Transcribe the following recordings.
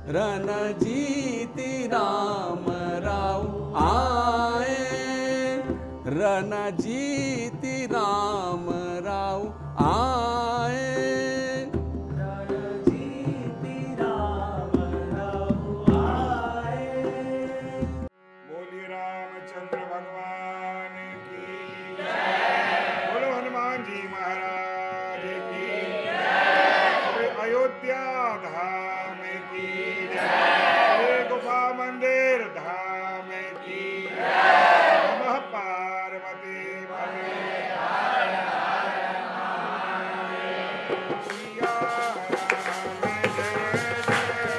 रणजीति राम राव आए, रणजीति राम राव आए, रणजीति राम राव आए। बोलिए रामचंद्र भगवान की जय, बोलो हनुमान जी महाराज की जय, अयोध्या धाम की जय, गुफा मंदिर धाम की जय, नमः पार्वती पते हर हर महादेव। सिया राम जय जय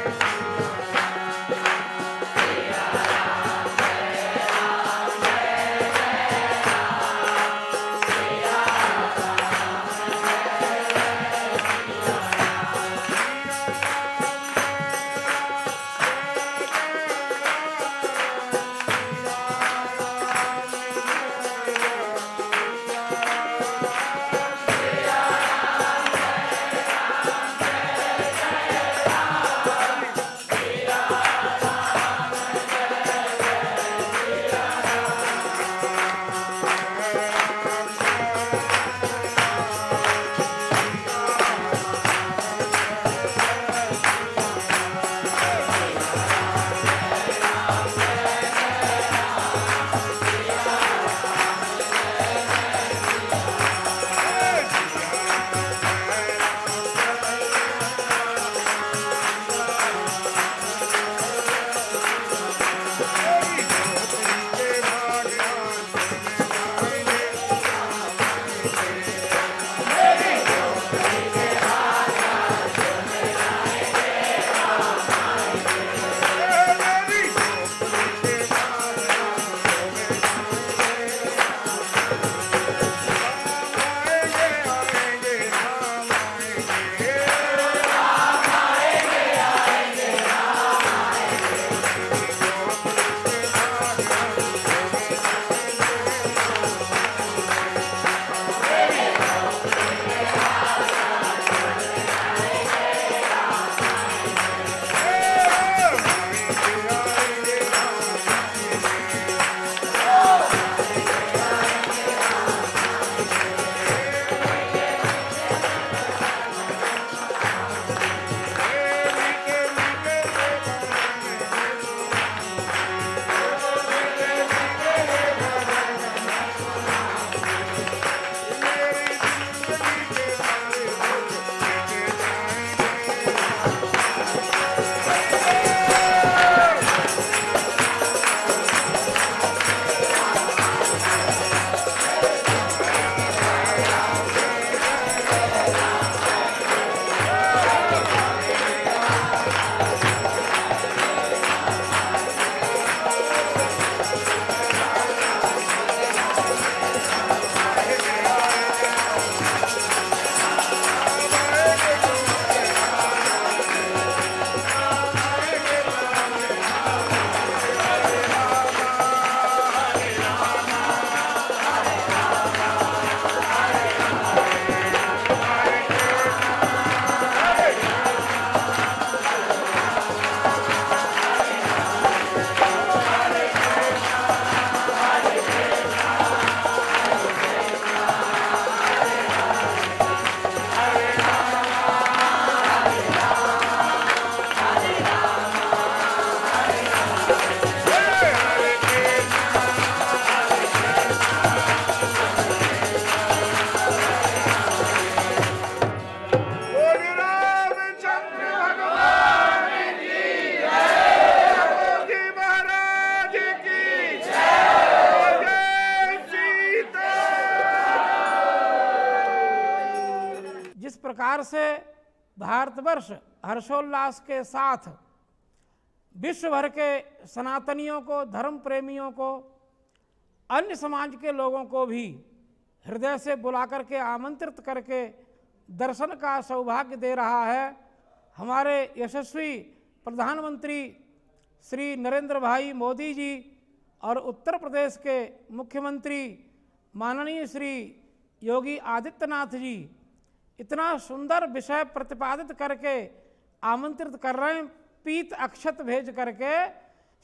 प्रकार से भारतवर्ष हर्षोल्लास के साथ विश्व भर के सनातनियों को, धर्म प्रेमियों को, अन्य समाज के लोगों को भी हृदय से बुला करके आमंत्रित करके दर्शन का सौभाग्य दे रहा है हमारे यशस्वी प्रधानमंत्री श्री नरेंद्र भाई मोदी जी और उत्तर प्रदेश के मुख्यमंत्री माननीय श्री योगी आदित्यनाथ जी इतना सुंदर विषय प्रतिपादित करके आमंत्रित कर रहे हैं पीत अक्षत भेज करके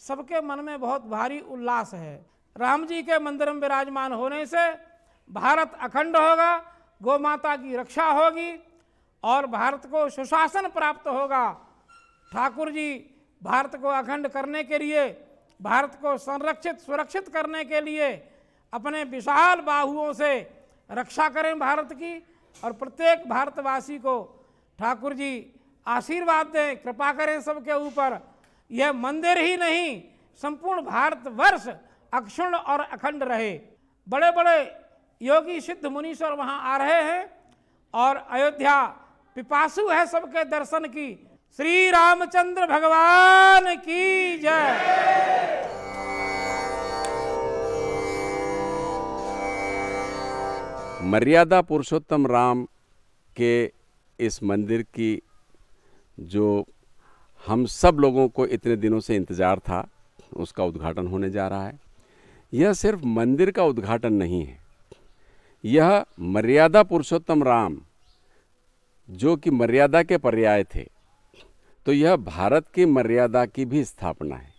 सबके मन में बहुत भारी उल्लास है। राम जी के मंदिर में विराजमान होने से भारत अखंड होगा, गौ माता की रक्षा होगी और भारत को सुशासन प्राप्त होगा। ठाकुर जी भारत को अखंड करने के लिए, भारत को संरक्षित सुरक्षित करने के लिए अपने विशाल बाहुओं से रक्षा करें भारत की, और प्रत्येक भारतवासी को ठाकुर जी आशीर्वाद दें, कृपा करें सबके ऊपर। यह मंदिर ही नहीं, संपूर्ण भारतवर्ष अक्षुण्ण और अखंड रहे। बड़े बड़े योगी सिद्ध मुनीश्वर वहाँ आ रहे हैं और अयोध्या पिपासु है सबके दर्शन की। श्री रामचंद्र भगवान की जय। मर्यादा पुरुषोत्तम राम के इस मंदिर की जो हम सब लोगों को इतने दिनों से इंतज़ार था, उसका उद्घाटन होने जा रहा है। यह सिर्फ मंदिर का उद्घाटन नहीं है, यह मर्यादा पुरुषोत्तम राम जो कि मर्यादा के पर्याय थे, तो यह भारत की मर्यादा की भी स्थापना है।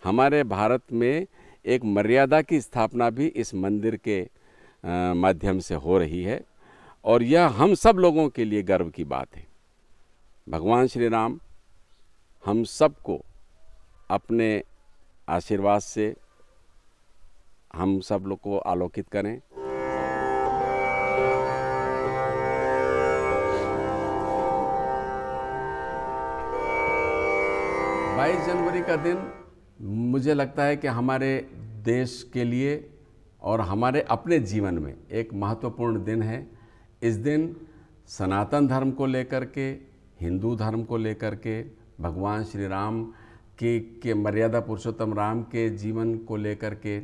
हमारे भारत में एक मर्यादा की स्थापना भी इस मंदिर के माध्यम से हो रही है और यह हम सब लोगों के लिए गर्व की बात है। भगवान श्री राम हम सबको अपने आशीर्वाद से हम सब लोग को आलोकित करें। 22 जनवरी का दिन मुझे लगता है कि हमारे देश के लिए और हमारे अपने जीवन में एक महत्वपूर्ण दिन है। इस दिन सनातन धर्म को लेकर के, हिंदू धर्म को लेकर के, भगवान श्री राम के मर्यादा पुरुषोत्तम राम के जीवन को लेकर के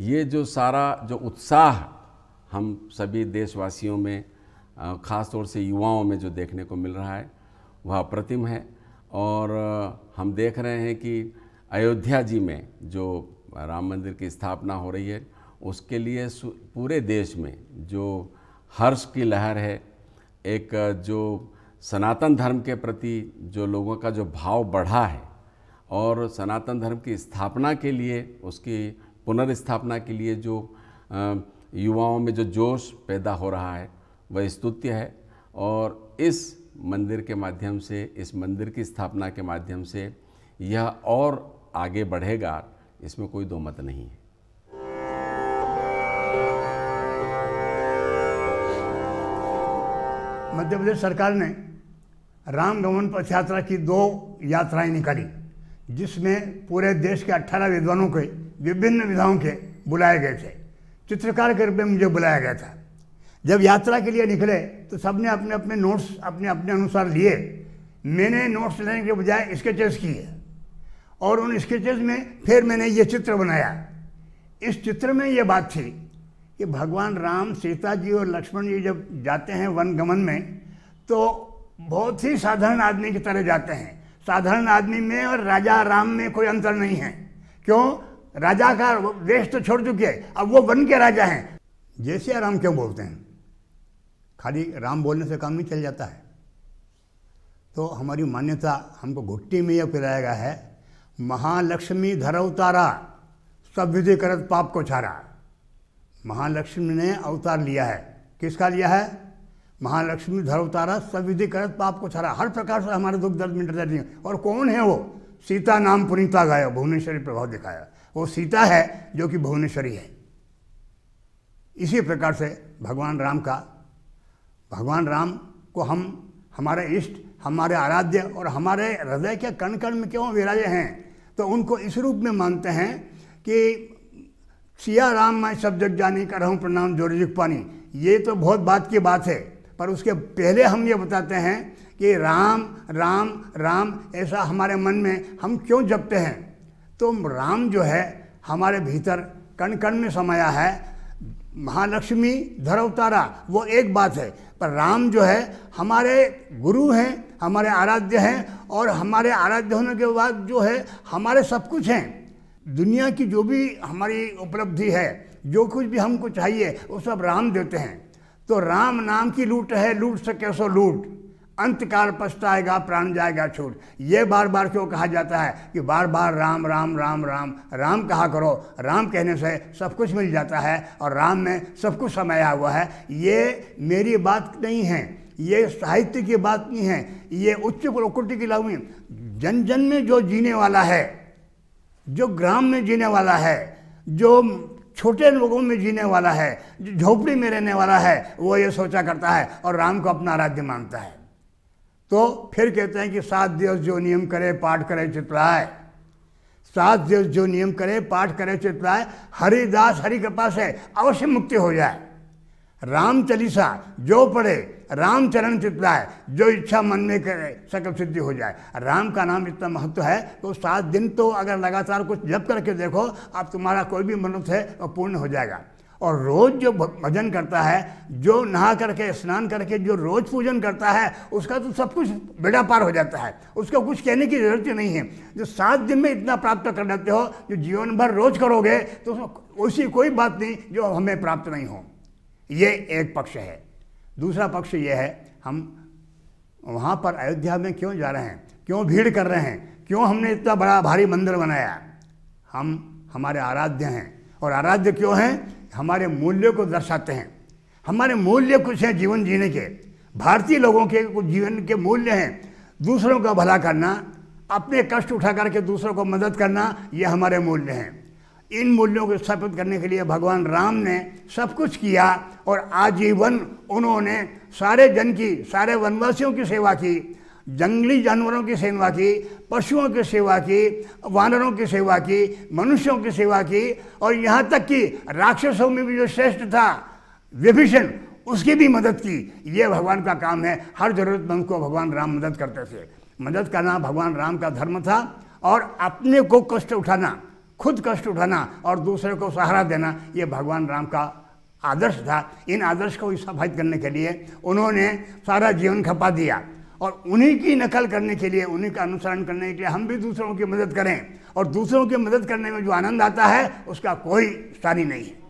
ये जो सारा जो उत्साह हम सभी देशवासियों में, ख़ास तौर से युवाओं में जो देखने को मिल रहा है वह अप्रतिम है। और हम देख रहे हैं कि अयोध्या जी में जो राम मंदिर की स्थापना हो रही है उसके लिए पूरे देश में जो हर्ष की लहर है, एक जो सनातन धर्म के प्रति जो लोगों का जो भाव बढ़ा है और सनातन धर्म की स्थापना के लिए, उसकी पुनर्स्थापना के लिए जो युवाओं में जो जोश पैदा हो रहा है वह स्तुत्य है। और इस मंदिर के माध्यम से, इस मंदिर की स्थापना के माध्यम से यह और आगे बढ़ेगा, इसमें कोई दो मत नहीं है। मध्य प्रदेश सरकार ने राम गमन पथ यात्रा की 2 यात्राएं निकाली, जिसमें पूरे देश के 18 विद्वानों के विभिन्न विधाओं के बुलाए गए थे। चित्रकार के रूप में मुझे बुलाया गया था। जब यात्रा के लिए निकले तो सबने अपने अपने नोट्स अपने अपने अनुसार लिए। मैंने नोट्स लेने के बजाय स्केचेस किए और उन स्केचेस में फिर मैंने ये चित्र बनाया। इस चित्र में ये बात थी कि भगवान राम, सीता जी और लक्ष्मण जी जब जाते हैं वन गमन में तो बहुत ही साधारण आदमी की तरह जाते हैं। साधारण आदमी में और राजा राम में कोई अंतर नहीं है। क्यों? राजा का देश तो छोड़ चुके, अब वो वन के राजा हैं। जैसे राम क्यों बोलते हैं? खाली राम बोलने से काम नहीं चल जाता है। तो हमारी मान्यता हमको घुट्टी में यह पिलाया गया है, महालक्ष्मी धर अवतारा सब विधि करत पाप को छारा। महालक्ष्मी ने अवतार लिया है। किसका लिया है? महालक्ष्मी धर अवतारा सब विधि करत पाप को छारा। हर प्रकार से हमारे दुख दर्द मिट जाती है। और कौन है वो? सीता नाम पुनीता गाया, भुवनेश्वरी प्रभाव दिखाया। वो सीता है जो कि भुवनेश्वरी है। इसी प्रकार से भगवान राम को हम हमारे इष्ट, हमारे आराध्य और हमारे हृदय के कण कण में क्यों विराजे हैं? तो उनको इस रूप में मानते हैं कि सिया राम मैं सब जग जानी करहूँ प्रणाम जोर जुग पानी। ये तो बहुत बात की बात है, पर उसके पहले हम ये बताते हैं कि राम राम राम ऐसा हमारे मन में हम क्यों जपते हैं। तो राम जो है हमारे भीतर कण कण में समाया है। महालक्ष्मी धर अवतारा वो एक बात है, पर राम जो है हमारे गुरु हैं, हमारे आराध्य हैं और हमारे आराध्य होने के बाद जो है हमारे सब कुछ हैं। दुनिया की जो भी हमारी उपलब्धि है, जो कुछ भी हमको चाहिए वो सब राम देते हैं। तो राम नाम की लूट है, लूट सके सो लूट। अंतकाल पछताएगा, प्राण जाएगा छूट। ये बार बार क्यों कहा जाता है कि बार बार राम राम राम राम राम कहा करो। राम कहने से सब कुछ मिल जाता है और राम में सब कुछ समाया हुआ है। ये मेरी बात नहीं है, ये साहित्य की बात नहीं है, ये उच्च प्रकृति की लागू। जन जन में जो जीने वाला है, जो ग्राम में जीने वाला है, जो छोटे लोगों में जीने वाला है, जो झोपड़ी में रहने वाला है, वो ये सोचा करता है और राम को अपना आराध्य मानता है। तो फिर कहते हैं कि 7 दिवस जो नियम करे पाठ करे चितलाए, 7 दिवस जो नियम करे पाठ करे चितलाए, हरिदास हरि कृपा से अवश्य मुक्ति हो जाए। राम चालीसा जो पढ़े राम चरण चितलाए, जो इच्छा मन में करे सकल सिद्धि हो जाए। राम का नाम इतना महत्व है तो 7 दिन तो अगर लगातार कुछ जप करके देखो, आप तुम्हारा कोई भी मन्नत है वो पूर्ण हो जाएगा। और रोज़ जो भजन करता है, जो नहा करके स्नान करके जो रोज़ पूजन करता है, उसका तो सब कुछ बेड़ा पार हो जाता है, उसको कुछ कहने की ज़रूरत ही नहीं है। जो 7 दिन में इतना प्राप्त कर लेते हो, जो जीवन भर रोज़ करोगे तो उसकी कोई बात नहीं जो हमें प्राप्त नहीं हो। ये एक पक्ष है। दूसरा पक्ष ये है, हम वहाँ पर अयोध्या में क्यों जा रहे हैं, क्यों भीड़ कर रहे हैं, क्यों हमने इतना बड़ा भारी मंदिर बनाया। हम हमारे आराध्य हैं, और आराध्य क्यों हैं? हमारे मूल्यों को दर्शाते हैं। हमारे मूल्य कुछ हैं जीवन जीने के। भारतीय लोगों के कुछ जीवन के मूल्य हैं, दूसरों का भला करना, अपने कष्ट उठा करके दूसरों को मदद करना, ये हमारे मूल्य हैं। इन मूल्यों को स्थापित करने के लिए भगवान राम ने सब कुछ किया और आजीवन उन्होंने सारे जन की, सारे वनवासियों की सेवा की, जंगली जानवरों की सेवा की, पशुओं की सेवा की, वानरों की सेवा की, मनुष्यों की सेवा की, और यहाँ तक कि राक्षसों में भी जो श्रेष्ठ था विभीषण, उसकी भी मदद की। ये भगवान का काम है। हर जरूरतमंद को भगवान राम मदद करते थे। मदद करना भगवान राम का धर्म था, और अपने को कष्ट उठाना, खुद कष्ट उठाना और दूसरे को सहारा देना, ये भगवान राम का आदर्श था। इन आदर्श को स्थापित करने के लिए उन्होंने सारा जीवन खपा दिया, और उन्हीं की नकल करने के लिए, उन्हीं का अनुसरण करने के लिए हम भी दूसरों की मदद करें, और दूसरों की मदद करने में जो आनंद आता है उसका कोई स्थानी नहीं है।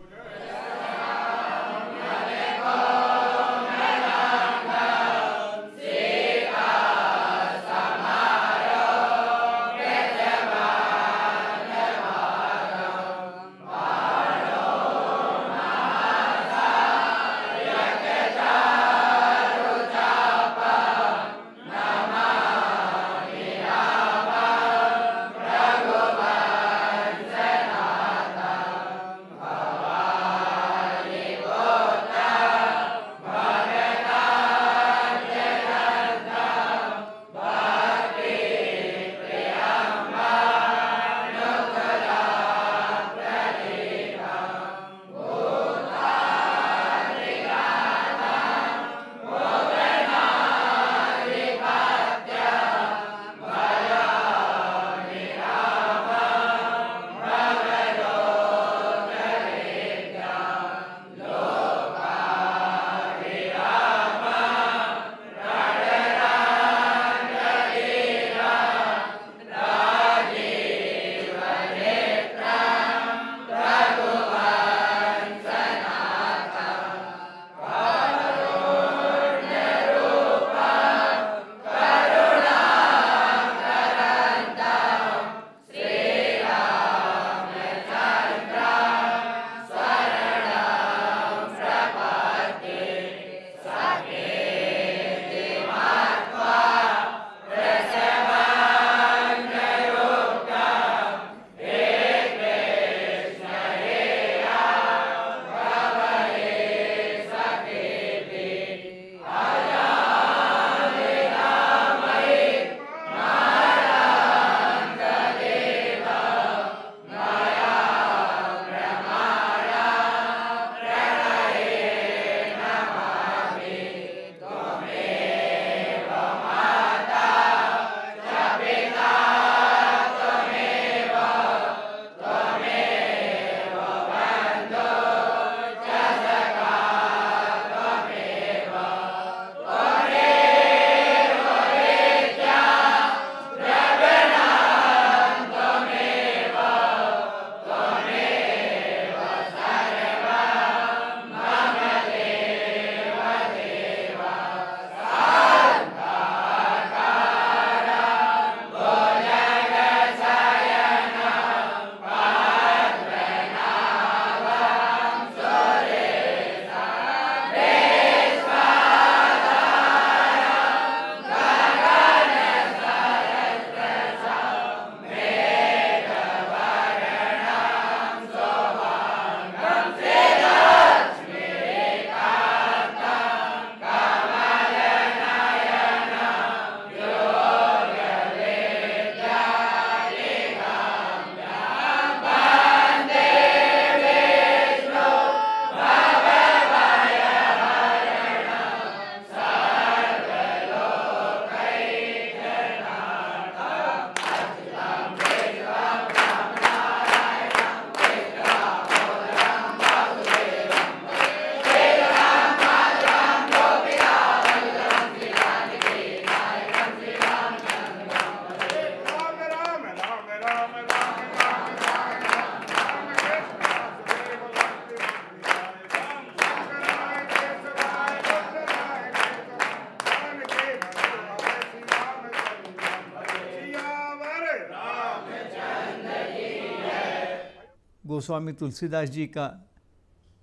गोस्वामी तुलसीदास जी का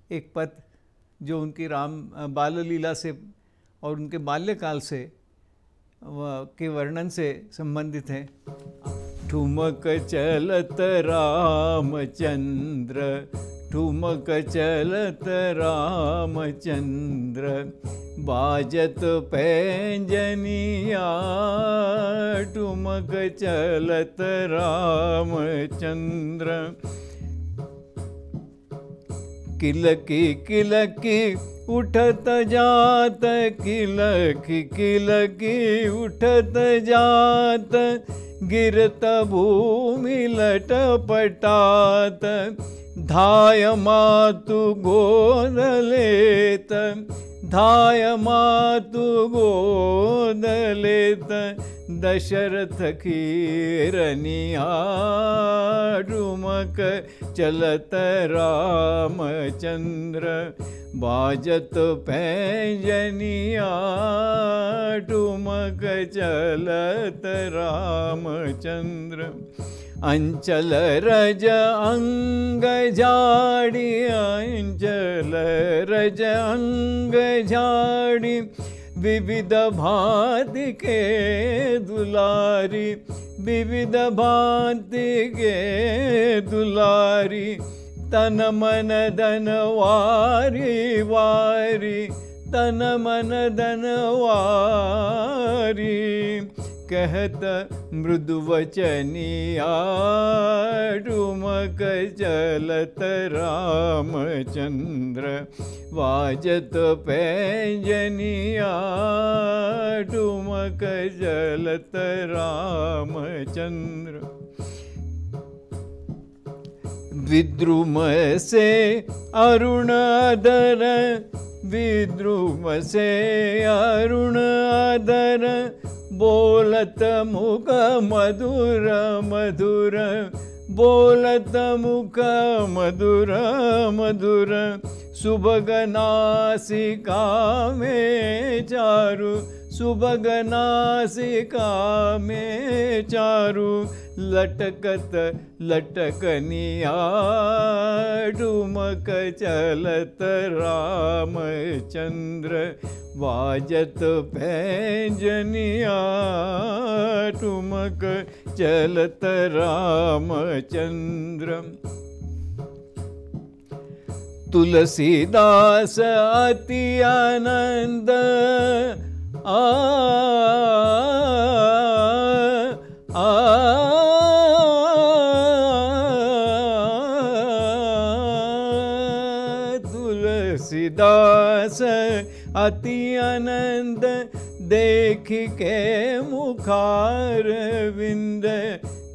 एक पद जो उनकी राम बाल लीला से और उनके बाल्यकाल से के वर्णन से संबंधित है। ठुमक चलत रामचंद्र, ठुमक चलत रामचंद्र, बाजत पैंजनिया, ठुमक चलत रामचंद्र। किलकी किलकी उठत जात, किलकी किलकी उठत जात, गिरत भूमि लटपटात, धाय मातु गोद लेत, धाय मातु गोद लेत, दशरथ कीरनिया, ठुमक चलत रामचंद्र, बाजत पैंजनिया, ठुमक चलत रामचंद्र। अंचल रज अंग झाड़ी, अंचल रज अंग झाड़ी, विविध भांति के दुलारी, विविध भांति के दुलारी, तन मन धन वारी वारी, तन मन धन वारी, कहत मृदु वचनिया, ठुमक चलत रामचंद्र, वाजत पैंजनिया, ठुमक चलत रामचंद्र। विद्रुम से अरुणाधर, विद्रुम से अरुणाधर, बोलत मुख मधुर मधुर, बोलत मुख मधुर मधुर, सुभग नासिका में चारु, सुभग नासिका में चारु, लटकत लटकनिया, ठुमक चलत रामचंद्र, वाजत पैंजनिया, ठुमक चलत रामचंद्र। तुलसीदास अति आनंद, तुलसीदास अति आनंद, देख के मुखार विंद,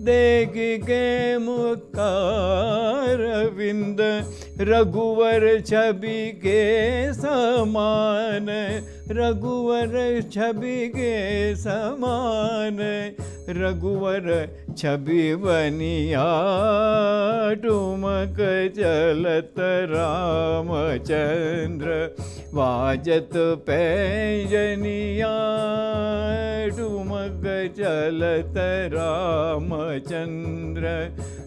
देख के मुखार विंद, रघुवर छवि के समान, रघुवर छवि के समान, रघुवर छवि बनिया, ठुमक चलत रामचंद्र, वाजत पैंजनिया, ठुमक चलत रामचंद्र,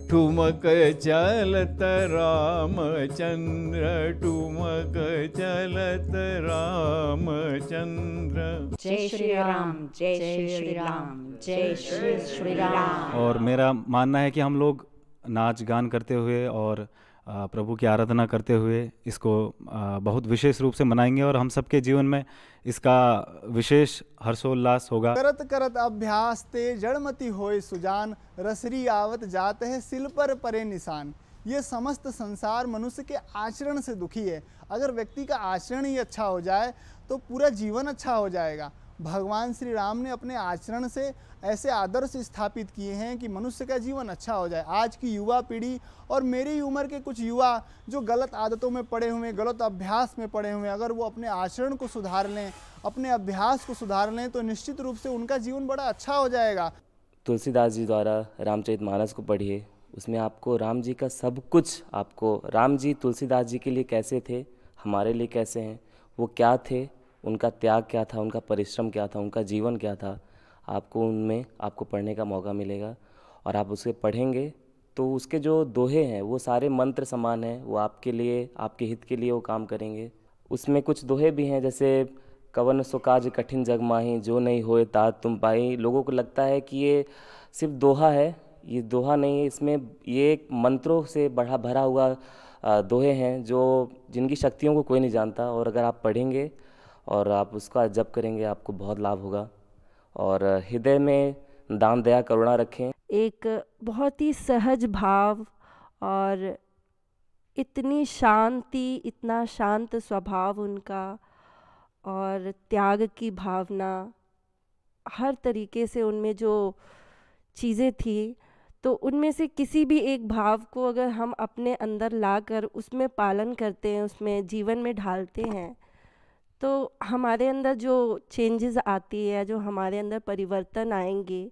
ठुमक चलत रामचंद्र, ठुमक चलत रामचंद्र। जय श्री राम, जय श्री राम, जय श्री राम। और मेरा मानना है कि हम लोग नाच गान करते हुए और प्रभु की आराधना करते हुए इसको बहुत विशेष रूप से मनाएंगे और हम सबके जीवन में इसका विशेष हर्षोल्लास होगा। करत करत अभ्यास ते जड़मति होय सुजान, रसरी आवत जात है सिल पर परे निशान। ये समस्त संसार मनुष्य के आचरण से दुखी है। अगर व्यक्ति का आचरण ही अच्छा हो जाए तो पूरा जीवन अच्छा हो जाएगा। भगवान श्री राम ने अपने आचरण से ऐसे आदर्श स्थापित किए हैं कि मनुष्य का जीवन अच्छा हो जाए। आज की युवा पीढ़ी और मेरी उम्र के कुछ युवा जो गलत आदतों में पड़े हुए, गलत अभ्यास में पड़े हुए, अगर वो अपने आचरण को सुधार लें, अपने अभ्यास को सुधार लें तो निश्चित रूप से उनका जीवन बड़ा अच्छा हो जाएगा। तुलसीदास जी द्वारा रामचरितमानस को पढ़िए, उसमें आपको राम जी का सब कुछ, आपको राम जी तुलसीदास जी के लिए कैसे थे, हमारे लिए कैसे हैं, वो क्या थे, उनका त्याग क्या था, उनका परिश्रम क्या था, उनका जीवन क्या था, आपको उनमें आपको पढ़ने का मौका मिलेगा। और आप उसे पढ़ेंगे तो उसके जो दोहे हैं वो सारे मंत्र समान हैं, वो आपके लिए, आपके हित के लिए वो काम करेंगे। उसमें कुछ दोहे भी हैं, जैसे कवन सो काज कठिन जग माही, जो नहीं होए तात तुम पाई। लोगों को लगता है कि ये सिर्फ दोहा है, ये दोहा नहीं है, इसमें ये एक मंत्रों से भरा हुआ दोहे हैं जो जिनकी शक्तियों को कोई नहीं जानता, और अगर आप पढ़ेंगे और आप उसका जप करेंगे आपको बहुत लाभ होगा। और हृदय में दान दया करुणा रखें। एक बहुत ही सहज भाव और इतनी शांति, इतना शांत स्वभाव उनका, और त्याग की भावना, हर तरीके से उनमें जो चीज़ें थी, तो उनमें से किसी भी एक भाव को अगर हम अपने अंदर लाकर उसमें पालन करते हैं, उसमें जीवन में ढालते हैं, तो हमारे अंदर जो चेंजेस आती है, जो हमारे अंदर परिवर्तन आएंगे,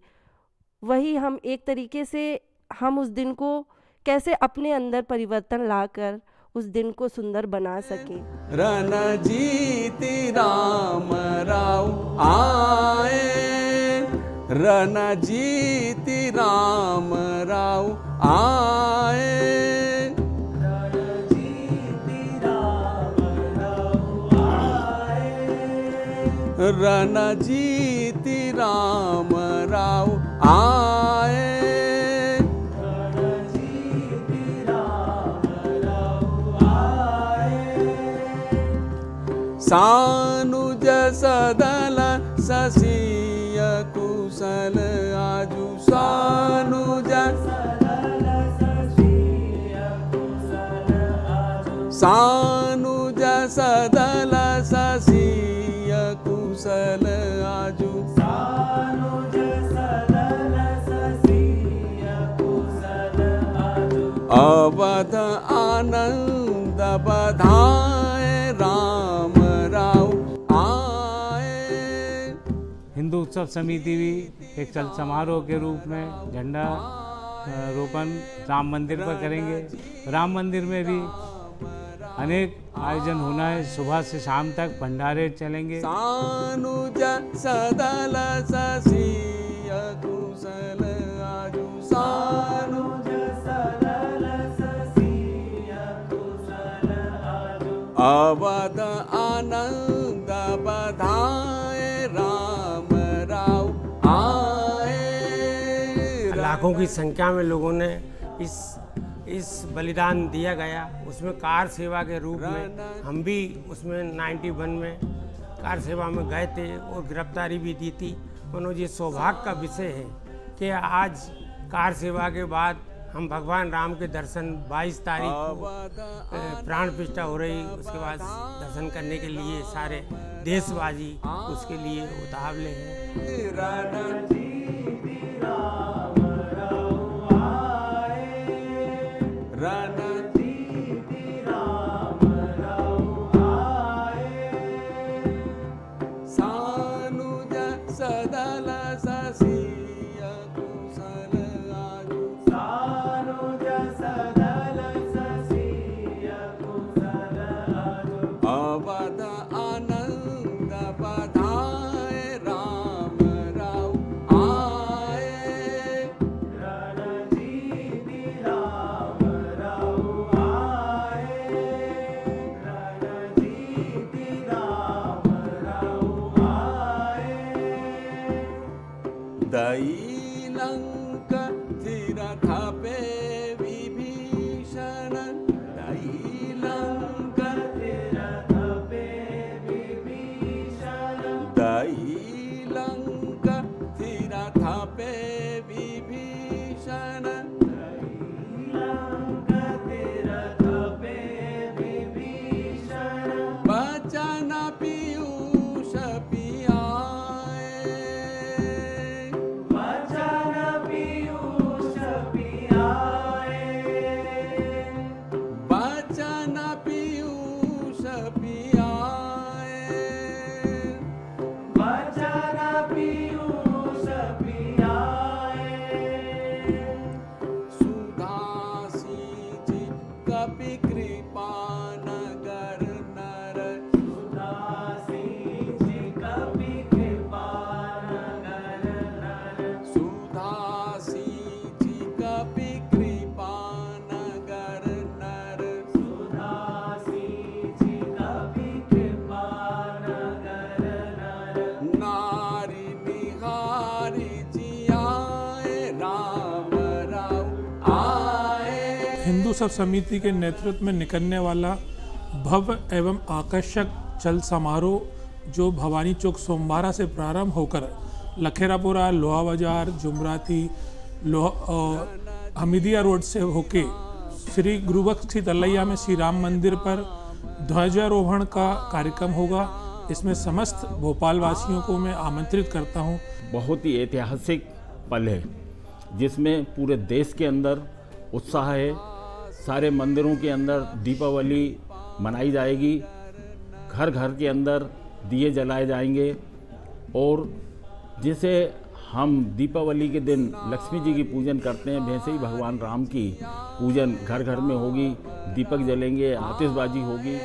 वही हम एक तरीके से हम उस दिन को कैसे अपने अंदर परिवर्तन लाकर उस दिन को सुंदर बना सके। रणजीति राम राव आए, रणजीति राम राव आए, रणजीति राम राव आए, सानुज सदल ससीय कुशल आजु, सानुज सानुज सदल ससीय कुशल आजु, अवध आनंद बधाए राम राव आए। हिंदू उत्सव समिति भी एक चल समारोह के रूप में झंडा रोपण राम मंदिर पर करेंगे। राम मंदिर में भी अनेक आयोजन होना है, सुबह से शाम तक भंडारे चलेंगे। सानुज सदल ससीय कुशल आजु, सानुज सदल ससीय कुशल आजु, अवध आनंद बधाए राम राव आए। लाखों की संख्या में लोगों ने इस बलिदान दिया गया। उसमें कार सेवा के रूप में हम भी उसमें 91 में कार सेवा में गए थे और गिरफ्तारी भी दी थी। मनोज, ये सौभाग्य का विषय है कि आज कार सेवा के बाद हम भगवान राम के दर्शन 22 तारीख को प्राण प्रतिष्ठा हो रही, उसके बाद दर्शन करने के लिए सारे देशवासी उसके लिए उतावले हैं। रणजीति राम राव आए, सानुज सदल ससीय कुशल आजु, सानुज सदल ससीय कुशल आजु, अवध आनंद बधाए राम राव आए। रणजीति राम दई लंक तीरथ पे विभीषण, दई लंक तीरथ पे विभीषण, दई लंक तीरथ पे विभीषण, दई लंक तीरथ पे विभीषण, बचन पीयूष पियाए, बचन पीयूष पियाए। हिंदू सब समिति के नेतृत्व में निकलने वाला भव्य एवं आकर्षक चल समारोह जो भवानी चौक सोमवारा से प्रारंभ होकर लखेरापुरा, लोहा बाजार, जुमराती, हमीदिया रोड से होके श्री गुरुबख्श तलैया में श्री राम मंदिर पर ध्वजारोहण का कार्यक्रम होगा। इसमें समस्त भोपाल वासियों को मैं आमंत्रित करता हूं। बहुत ही ऐतिहासिक पल है जिसमें पूरे देश के अंदर उत्साह है। सारे मंदिरों के अंदर दीपावली मनाई जाएगी, घर घर के अंदर दिए जलाए जाएंगे और जैसे हम दीपावली के दिन लक्ष्मी जी की पूजन करते हैं वैसे ही भगवान राम की पूजन घर घर में होगी, दीपक जलेंगे, आतिशबाजी होगी।